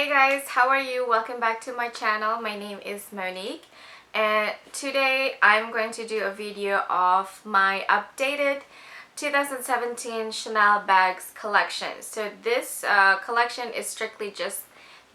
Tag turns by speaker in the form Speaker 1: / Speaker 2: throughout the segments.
Speaker 1: Hey guys, how are you? Welcome back to my channel. My name is Monique and today I'm going to do a video of my updated 2017 Chanel bags collection. So this collection is strictly just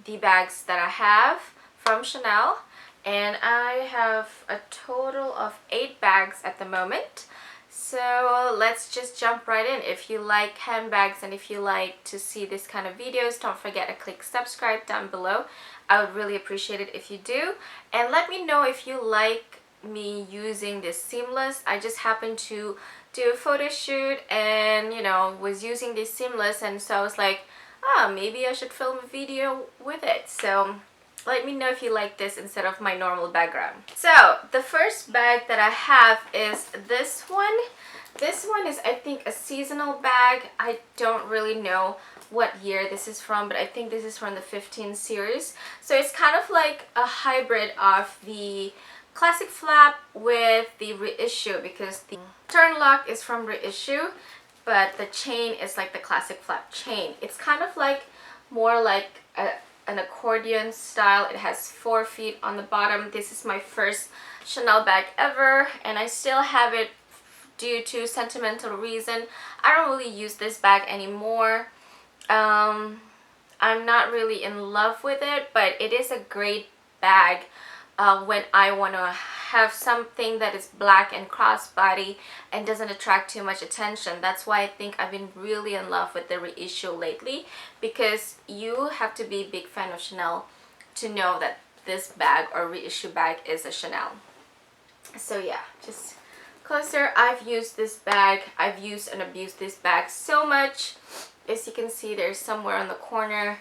Speaker 1: the bags that I have from Chanel, and I have a total of 8 bags at the moment. So let's just jump right in. If you like handbags and if you like to see this kind of videos, don't forget to click subscribe down below. I would really appreciate it if you do. And let me know if you like me using this seamless. I just happened to do a photo shoot and was using this seamless, and so I was like, maybe I should film a video with it. So let me know if you like this instead of my normal background. So the first bag that I have is this one. This one is, I think, a seasonal bag. I don't really know what year this is from, but I think this is from the 15 series. So it's kind of like a hybrid of the classic flap with the reissue, because the turn lock is from reissue, but the chain is like the classic flap chain. It's kind of like more like an accordion style. It has 4 feet on the bottom. This is my first Chanel bag ever, and I still have it due to sentimental reason. I don't really use this bag anymore. I'm not really in love with it, but it is a great bag when I want to have something that is black and crossbody and doesn't attract too much attention. That's why I think I've been really in love with the reissue lately, because you have to be a big fan of Chanel to know that this bag or reissue bag is a Chanel. So yeah, just closer. I've used this bag. I've used and abused this bag so much. As you can see, there's somewhere on the corner.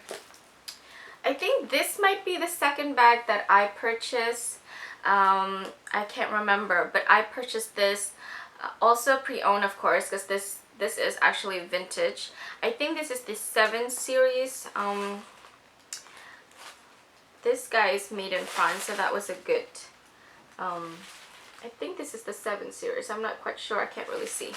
Speaker 1: I think this might be the second bag that I purchased. I can't remember, but I purchased this also pre-owned, of course, because this is actually vintage. I think this is the 7 series. This guy is made in France, so that was a good I think this is the 7 series. I'm not quite sure. I can't really see.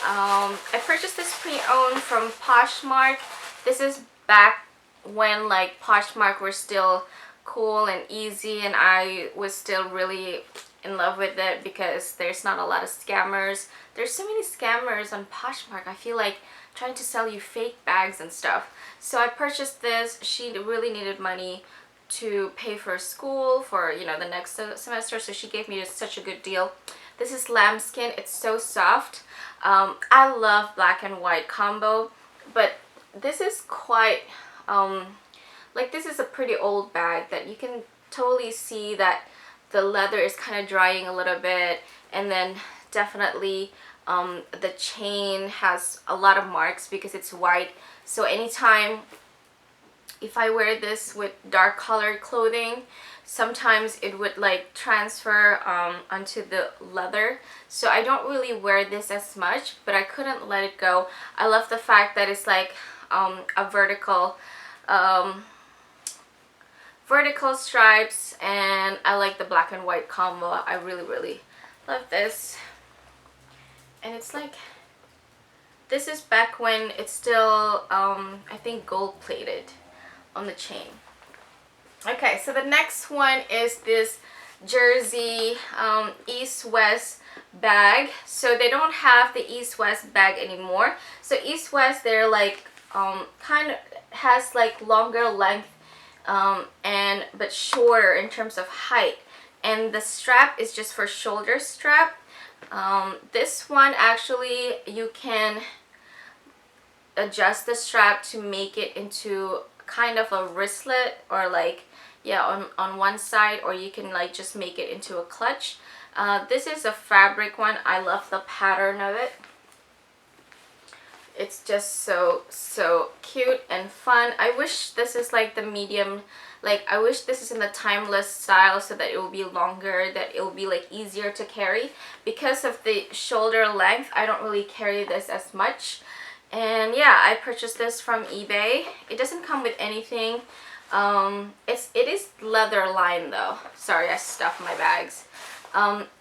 Speaker 1: I purchased this pre-owned from Poshmark. This is back when like Poshmark were still cool and easy, and I was still really in love with it because there's not a lot of scammers. There's so many scammers on Poshmark. I feel like trying to sell you fake bags and stuff. So I purchased this. She really needed money to pay for school for the next semester, so she gave me such a good deal. This is lambskin. It's so soft. I love black and white combo, but this is quite like, this is a pretty old bag that you can totally see that the leather is kind of drying a little bit, and then definitely the chain has a lot of marks because it's white. So anytime if I wear this with dark colored clothing, sometimes it would like transfer onto the leather. So I don't really wear this as much, but I couldn't let it go. I love the fact that it's like a vertical stripes, and I like the black and white combo. I really love this. And it's like, this is back when it's still I think gold plated on the chain. Okay, so the next one is this Jersey East-West bag. So they don't have the East-West bag anymore. So East-West, they're like kind of has like longer length but shorter in terms of height, and the strap is just for shoulder strap. This one, actually, you can adjust the strap to make it into kind of a wristlet, or like, yeah, on one side, or you can like just make it into a clutch. This is a fabric one. I love the pattern of it. It's just so cute and fun. I wish this is like the medium, like I wish this is in the timeless style, so that it will be longer, that it will be like easier to carry. Because of the shoulder length, I don't really carry this as much. And yeah, I purchased this from eBay. It doesn't come with anything. It is leather lined though. Sorry, I stuffed my bags.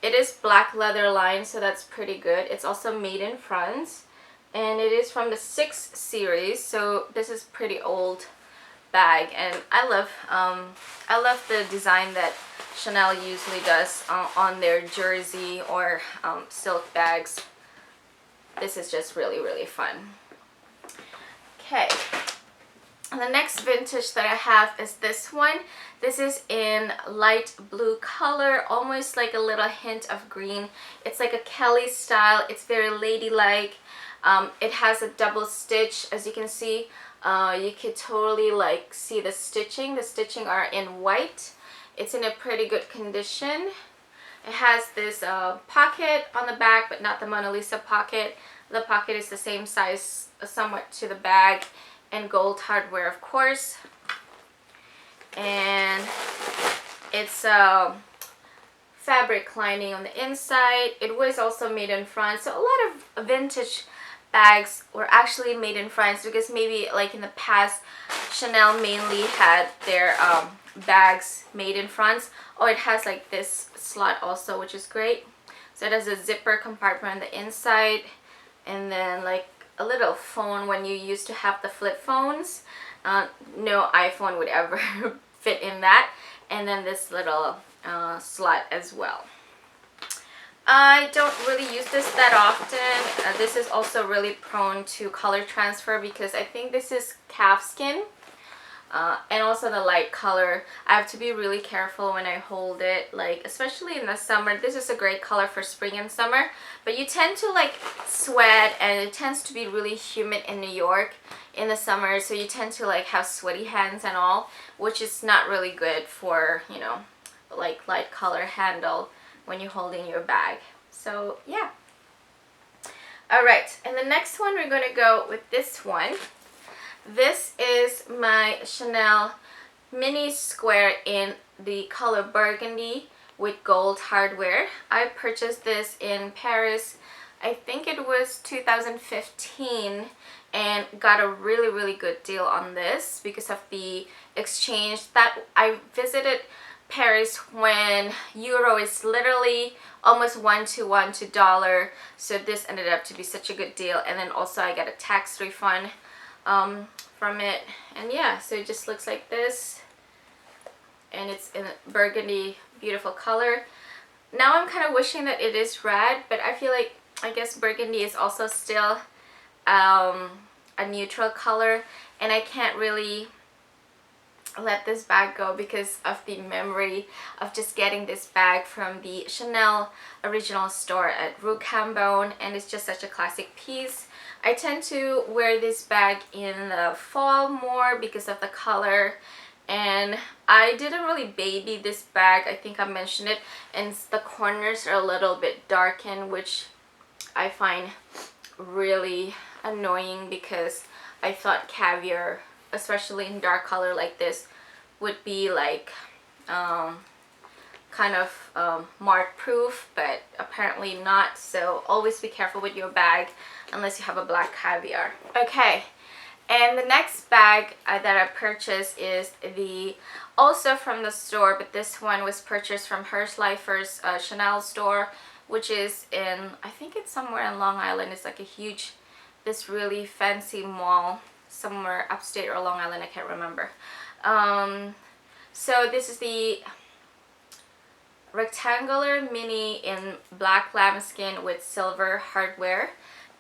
Speaker 1: It is black leather lined, so that's pretty good. It's also made in France, and it is from the 6 series, so this is pretty old bag, and I love the design that Chanel usually does on their jersey or silk bags. This is just really fun. Okay, and the next vintage that I have is this one. This is in light blue color, almost like a little hint of green. It's like a Kelly style. It's very ladylike. It has a double stitch, as you can see. You could totally like see the stitching. The stitching are in white. It's in a pretty good condition. It has this pocket on the back, but not the Mona Lisa pocket. The pocket is the same size somewhat to the bag, and gold hardware, of course. And it's fabric lining on the inside. It was also made in France, so a lot of vintage bags were actually made in France, because maybe like in the past Chanel mainly had their bags made in France. Oh, it has like this slot also, which is great. So it has a zipper compartment on the inside, and then like a little phone when you used to have the flip phones. No iPhone would ever fit in that. And then this little slot as well. I don't really use this that often. This is also really prone to color transfer, because I think this is calfskin. And also the light color. I have to be really careful when I hold it, like especially in the summer. This is a great color for spring and summer, but you tend to like sweat, and it tends to be really humid in New York in the summer, so you tend to like have sweaty hands and all, which is not really good for, you know, like light color handle when you're holding your bag. So yeah. Alright, and the next one we're going to go with this one. This is my Chanel mini square in the color burgundy with gold hardware. I purchased this in Paris, I think it was 2015, and got a really good deal on this because of the exchange. That I visited Paris when euro is literally almost 1 to dollar, so this ended up to be such a good deal. And then also I got a tax refund from it, and yeah, so it just looks like this, and it's in burgundy, beautiful color. Now I'm kind of wishing that it is red, but I feel like, I guess burgundy is also still a neutral color, and I can't really let this bag go because of the memory of just getting this bag from the Chanel original store at Rue Cambon, and it's just such a classic piece. I tend to wear this bag in the fall more because of the color, and I didn't really baby this bag. I think I mentioned it, and the corners are a little bit darkened, which I find really annoying, because I thought caviar, especially in dark color like this, would be like kind of mark proof, but apparently not. So always be careful with your bag unless you have a black caviar. Okay, and the next bag that I purchased is also from the store, but this one was purchased from Hirschleifer's Chanel store, which is in, I think it's somewhere in Long Island. It's like a huge, this really fancy mall somewhere upstate or Long Island, I can't remember. So this is the rectangular mini in black lambskin with silver hardware.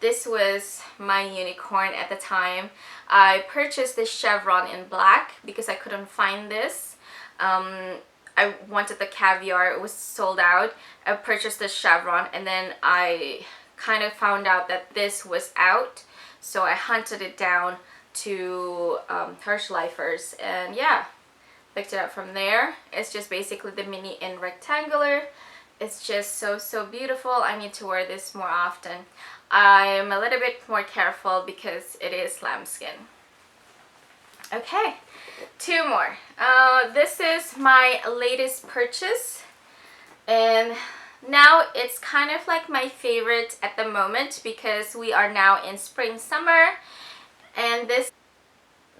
Speaker 1: This was my unicorn at the time. I purchased this chevron in black because I couldn't find this. I wanted the caviar, it was sold out. I purchased the chevron, and then I kind of found out that this was out, so I hunted it down to Hirschleifer's, and yeah, picked it up from there. It's just basically the mini in rectangular. It's just so beautiful. I need to wear this more often. I'm a little bit more careful because it is lambskin. Okay, two more. This is my latest purchase, and now it's kind of like my favorite at the moment because we are now in spring summer, and this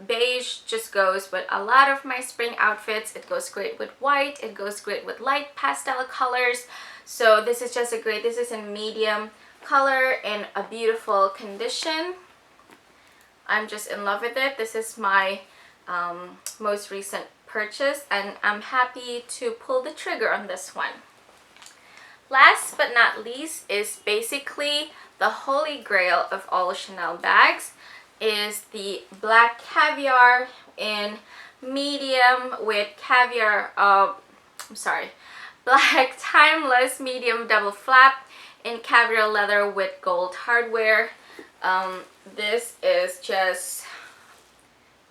Speaker 1: beige just goes with a lot of my spring outfits. It goes great with white, it goes great with light pastel colors. So this is just a great, this is in medium color in a beautiful condition. I'm just in love with it. This is my most recent purchase, and I'm happy to pull the trigger on this one. Last but not least is basically the holy grail of all Chanel bags, is the black caviar in medium with caviar, black timeless medium double flap in caviar leather with gold hardware. This is just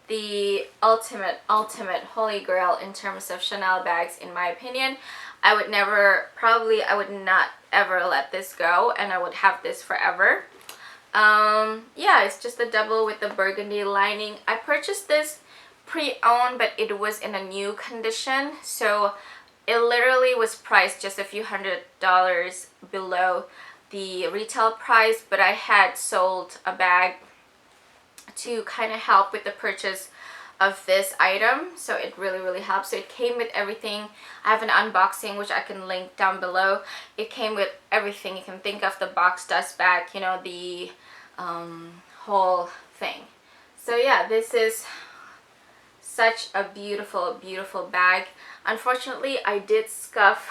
Speaker 1: the ultimate holy grail in terms of Chanel bags, in my opinion. I would not ever let this go, and I would have this forever. Yeah, it's just a double with the burgundy lining. I purchased this pre-owned, but it was in a new condition, so it literally was priced just a few $100s below the retail price, but I had sold a bag to kind of help with the purchase of this item, so it really helps. So it came with everything. I have an unboxing which I can link down below. It came with everything you can think of, the box, dust bag, you know, the whole thing. So yeah, this is such a beautiful bag. Unfortunately, I did scuff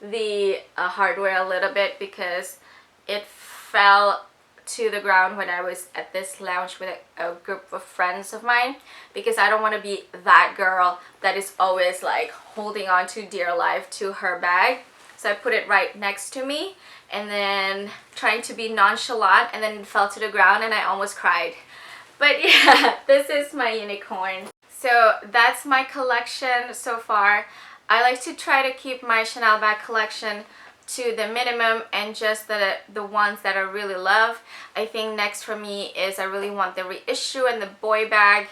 Speaker 1: the hardware a little bit because it fell to the ground when I was at this lounge with a group of friends of mine, because I don't want to be that girl that is always like holding on to dear life to her bag. So I put it right next to me and then trying to be nonchalant, and then it fell to the ground and I almost cried. But yeah, this is my unicorn. So that's my collection so far. I like to try to keep my Chanel bag collection to the minimum and just the ones that I really love. I think next for me is I really want the reissue and the boy bag.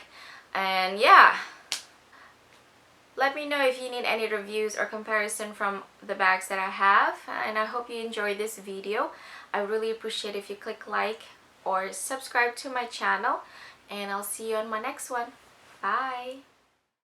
Speaker 1: And yeah, let me know if you need any reviews or comparison from the bags that I have, and I hope you enjoyed this video. I really appreciate if you click like or subscribe to my channel, and I'll see you on my next one. Bye!